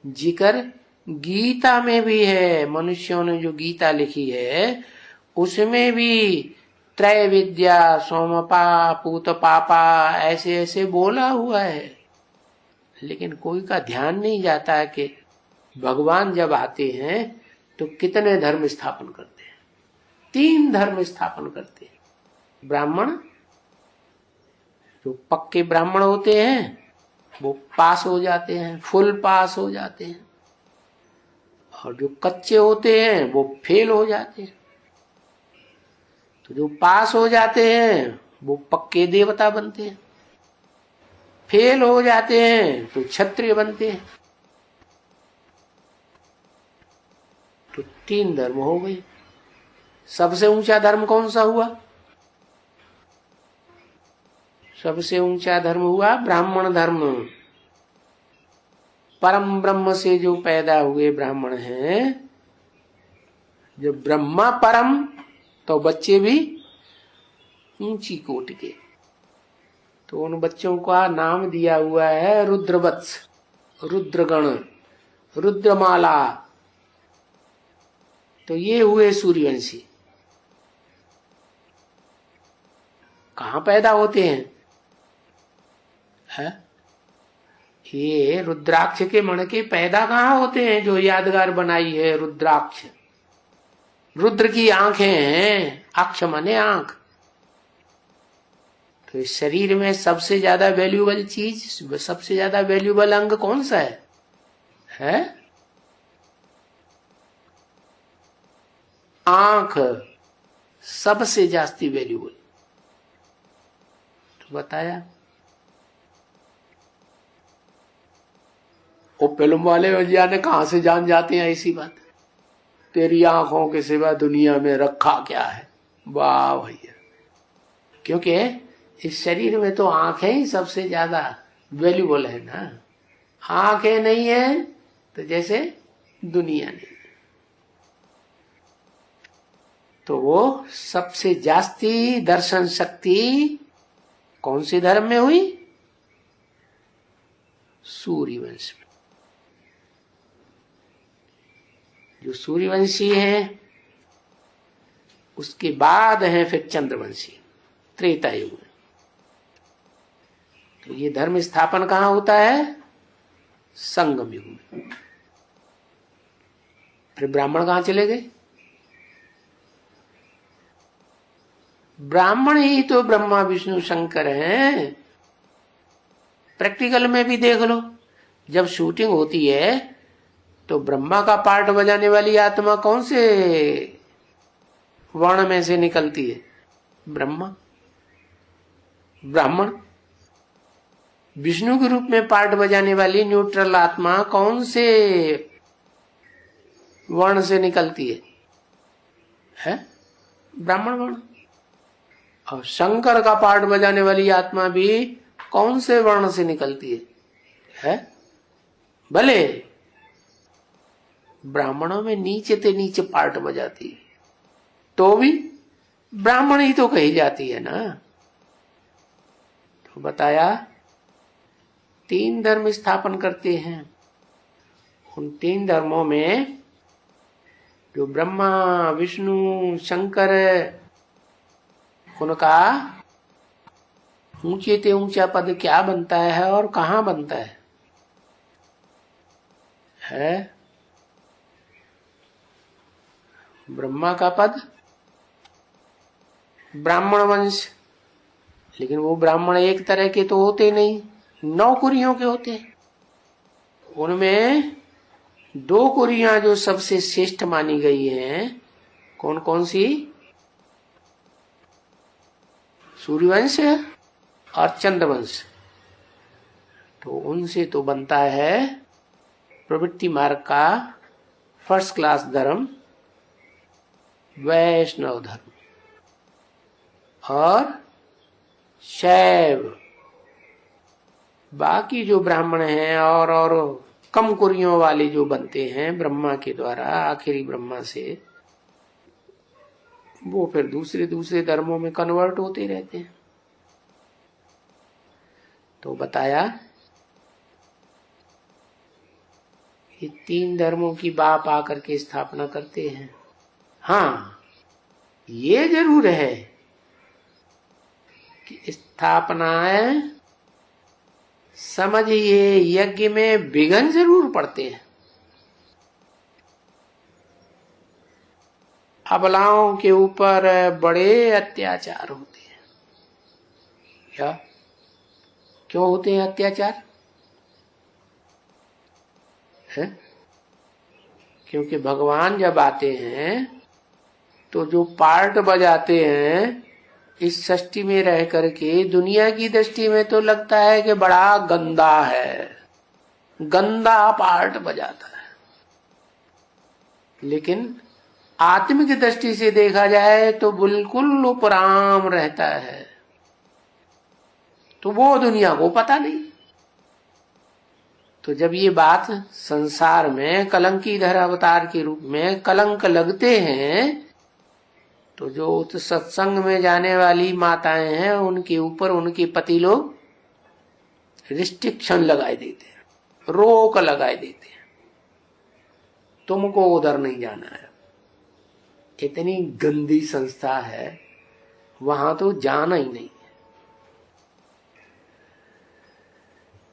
जिक्र गीता में भी है। मनुष्यों ने जो गीता लिखी है उसमें भी त्रय विद्या, सोमपा, पूत पापा, ऐसे ऐसे बोला हुआ है, लेकिन कोई का ध्यान नहीं जाता है कि भगवान जब आते हैं तो कितने धर्म स्थापन करते हैं। 3 धर्म स्थापन करते हैं। ब्राह्मण, जो पक्के ब्राह्मण होते हैं वो पास हो जाते हैं, फुल पास हो जाते हैं। और जो कच्चे होते हैं वो फेल हो जाते हैं। तो जो पास हो जाते हैं वो पक्के देवता बनते हैं, फेल हो जाते हैं तो क्षत्रिय बनते हैं। तो 3 धर्म हो गए। सबसे ऊंचा धर्म कौन सा हुआ? सबसे ऊंचा धर्म हुआ ब्राह्मण धर्म। परम ब्रह्म से जो पैदा हुए ब्राह्मण हैं, जब ब्रह्मा परम तो बच्चे भी ऊंची कोटि के। तो उन बच्चों का नाम दिया हुआ है रुद्रवत्स, रुद्रगण, रुद्रमाला। तो ये हुए सूर्यवंशी। कहां पैदा होते हैं? है? ये रुद्राक्ष के मण के पैदा कहां होते हैं? जो यादगार बनाई है रुद्राक्ष, रुद्र की आंखें हैं, अक्ष माने आंख। तो इस शरीर में सबसे ज्यादा वैल्यूबल चीज, सबसे ज्यादा वैल्यूबल अंग कौन सा है? आंख सबसे जास्ती वैल्यूबल। तो बताया। वो फिल्म वाले ने कहां से जान जाते हैं ऐसी बात? तेरी आंखों के सिवा दुनिया में रखा क्या है? वाह भैया। क्योंकि इस शरीर में तो आंखें ही सबसे ज्यादा वैल्यूबल है ना। आंखें नहीं है तो जैसे दुनिया नहीं। तो वो सबसे जास्ती दर्शन शक्ति कौन से धर्म में हुई? सूर्यवंश में। जो सूर्यवंशी है उसके बाद है फिर चंद्रवंशी, त्रेता युग में। तो ये धर्म स्थापन कहां होता है? संगम युग में। फिर ब्राह्मण कहां चले गए? ब्राह्मण ही तो ब्रह्मा विष्णु शंकर हैं। प्रैक्टिकल में भी देख लो, जब शूटिंग होती है तो ब्रह्मा का पार्ट बजाने वाली आत्मा कौन से वर्ण में से निकलती है? ब्रह्मा, ब्राह्मण। विष्णु के रूप में पार्ट बजाने वाली न्यूट्रल आत्मा कौन से वर्ण से निकलती है? ब्राह्मण वर्ण। और शंकर का पार्ट बजाने वाली आत्मा भी कौन से वर्ण से निकलती है? भले ब्राह्मणों में नीचे ते नीचे पार्ट बजाती है तो भी ब्राह्मण ही तो कही जाती है ना। तो बताया 3 धर्म स्थापन करते हैं। उन 3 धर्मों में जो ब्रह्मा विष्णु शंकर, उनका ऊंचे ते ऊंचा पद क्या बनता है और कहां बनता है? ब्रह्मा का पद ब्राह्मण वंश। लेकिन वो ब्राह्मण एक तरह के तो होते नहीं, 9 कुरियों के होते हैं। उनमें 2 कुरियां जो सबसे श्रेष्ठ मानी गई हैं, कौन कौन सी? सूर्यवंश और चंद्रवंश। तो उनसे तो बनता है प्रवृत्ति मार्ग का फर्स्ट क्लास धर्म, वैष्णव धर्म और शैव। बाकी जो ब्राह्मण हैं और कम कुरियों वाले जो बनते हैं ब्रह्मा के द्वारा, आखिरी ब्रह्मा से, वो फिर दूसरे दूसरे धर्मों में कन्वर्ट होते रहते हैं। तो बताया ये 3 धर्मों की बाप आकर के स्थापना करते हैं। हाँ, ये जरूर है कि स्थापनाएं समझिए यज्ञ में विघ्न जरूर पड़ते हैं। अबलाओं के ऊपर बड़े अत्याचार होते हैं। क्या क्यों होते हैं अत्याचार? है? क्योंकि भगवान जब आते हैं तो जो पार्ट बजाते हैं इस सृष्टि में रह करके दुनिया की दृष्टि में तो लगता है कि बड़ा गंदा है, गंदा पार्ट बजाता है, लेकिन आत्मिक दृष्टि से देखा जाए तो बिल्कुल उपराम रहता है। तो वो दुनिया को पता नहीं। तो जब ये बात संसार में कलंकीधर अवतार के रूप में कलंक लगते हैं तो जो सत्संग में जाने वाली माताएं हैं उनके ऊपर उनके पति लोग रिस्ट्रिक्शन लगाए देते हैं, रोक लगाए देते हैं, तुमको उधर नहीं जाना है। इतनी गंदी संस्था है, वहां तो जाना ही नहीं।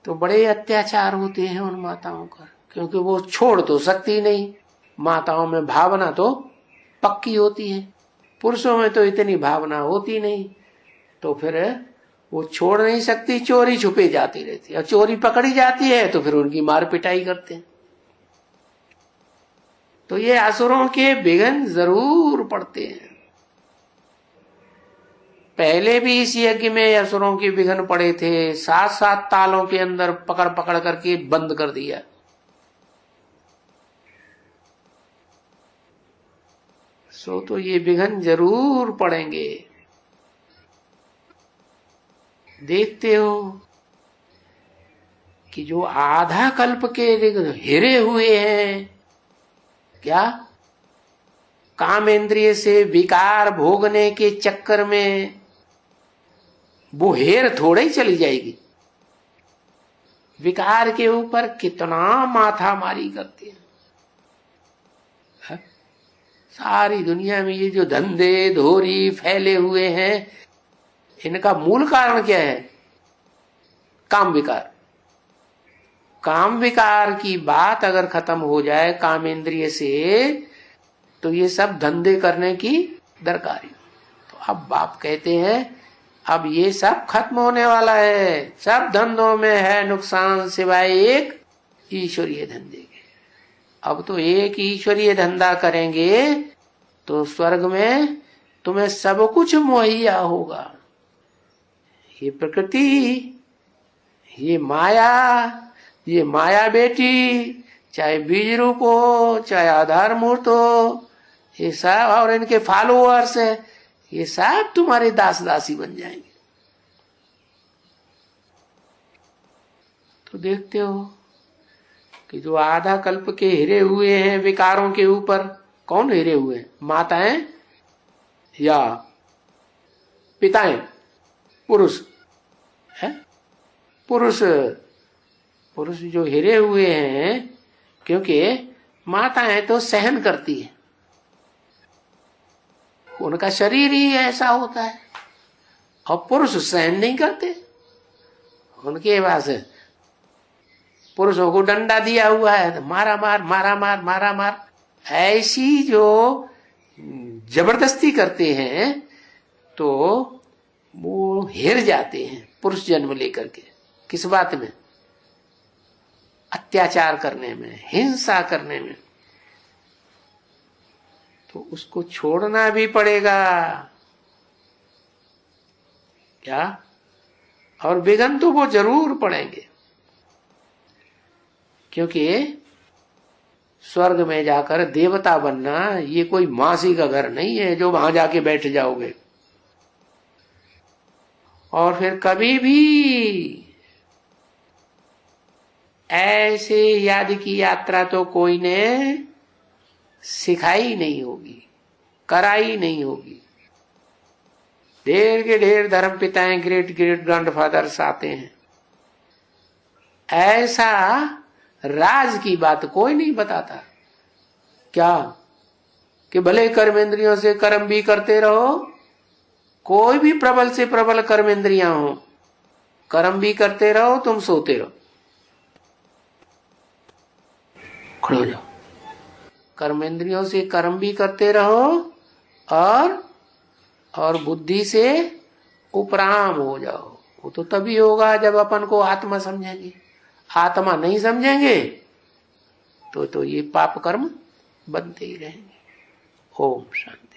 तो बड़े अत्याचार होते हैं उन माताओं पर, क्योंकि वो छोड़ तो सकती नहीं। माताओं में भावना तो पक्की होती है, पुरुषों में तो इतनी भावना होती नहीं, तो फिर वो छोड़ नहीं सकती, चोरी छुपे जाती रहती है। और चोरी पकड़ी जाती है तो फिर उनकी मार पिटाई करते हैं। तो ये असुरों के विघ्न जरूर पड़ते हैं। पहले भी इस यज्ञ में असुरों के विघ्न पड़े थे, 7-7 तालों के अंदर पकड़ पकड़ करके बंद कर दिया। सो तो ये विघ्न जरूर पड़ेंगे। देखते हो कि जो आधा कल्प के हिरे हुए हैं, क्या कामेंद्रिय से विकार भोगने के चक्कर में वो हेर थोड़े ही चली जाएगी। विकार के ऊपर कितना माथा मारी करते हैं। सारी दुनिया में ये जो धंधे धोरी फैले हुए हैं, इनका मूल कारण क्या है? काम विकार। काम विकार की बात अगर खत्म हो जाए कामेंद्रिय से, तो ये सब धंधे करने की दरकारी। तो अब बाप कहते हैं अब ये सब खत्म होने वाला है। सब धंधों में है नुकसान सिवाय एक ईश्वरीय धंधे के। अब तो एक ईश्वरीय धंधा करेंगे तो स्वर्ग में तुम्हें सब कुछ मुहैया होगा। ये प्रकृति, ये माया बेटी, चाहे बीज रूप हो चाहे आधार मूर्त हो, ये सब और इनके फॉलोअर्स है, ये सब तुम्हारे दास दासी बन जाएंगे। तो देखते हो कि जो आधा कल्प के हिरे हुए हैं विकारों के ऊपर, कौन हिरे हुए हैं? माताएं या पिताएं? पुरुष है, पुरुष जो हिरे हुए हैं, क्योंकि माताएं तो सहन करती है, उनका शरीर ही ऐसा होता है। और पुरुष सहन नहीं करते, उनके पास पुरुषों को डंडा दिया हुआ है, मारा मार मारा मार मारा मार, ऐसी जो जबरदस्ती करते हैं तो वो हिर जाते हैं पुरुष जन्म लेकर के। किस बात में? अत्याचार करने में, हिंसा करने में। तो उसको छोड़ना भी पड़ेगा क्या? और विघ्न तो वो जरूर पड़ेंगे, क्योंकि स्वर्ग में जाकर देवता बनना ये कोई मासी का घर नहीं है जो वहां जाके बैठ जाओगे। और फिर कभी भी ऐसे याद की यात्रा तो कोई ने सिखाई नहीं होगी, कराई नहीं होगी। ढेर के ढेर धर्म पिताएं, ग्रेट ग्रेट ग्रैंडफादर्स आते हैं, ऐसा राज की बात कोई नहीं बताता। क्या कि भले कर्मेंद्रियों से कर्म भी करते रहो, कोई भी प्रबल से प्रबल कर्मेंद्रियां हो, कर्म भी करते रहो, तुम सोते रहो। खड़े हो जाओ। कर्मेंद्रियों से कर्म भी करते रहो और बुद्धि से उपराम हो जाओ। वो तो तभी होगा जब अपन को आत्मा समझेंगे। आत्मा नहीं समझेंगे तो ये पाप कर्म बनते ही रहेंगे। ओम शांति।